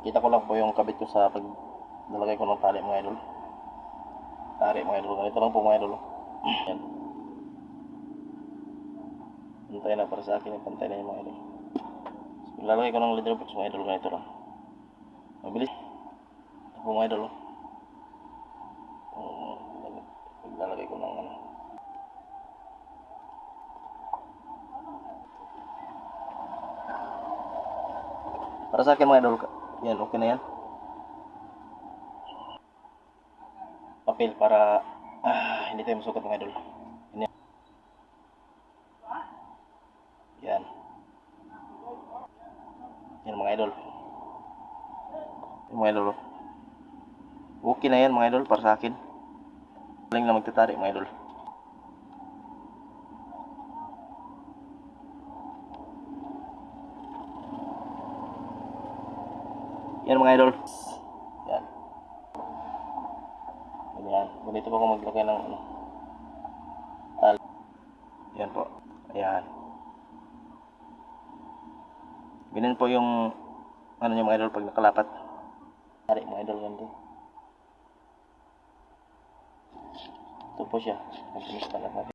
Kita ko lang po yung kabit ko sa pag nalagay ko ng tali mga idol. Tali mga idol. Ganito lang po mga idol. Yan. Pantay na para sa akin yung pantay na yung mga idol. So, lalagay ko ng leather box mga idol. Ganito lang. Mabilis. Ito po mga idol. Lalagay ko ng ano. Para sa akin mga idol. Yan, okay na yan. Papel para hindi tayo masukat mga idol. Yan. Yan mga idol. Yan mga idol. Okay na yan mga idol para sa akin. Galing na magtatarik mga idol. Yan mga idol. Yan. Ganyan. Ganito po ako maglagay ng ano. Tali. Yan po. Ayan. Ganyan po yung ano niya mga idol pag nakalapat. Tarik mga idol ganito. Ito po siya. Nagpinis talaga.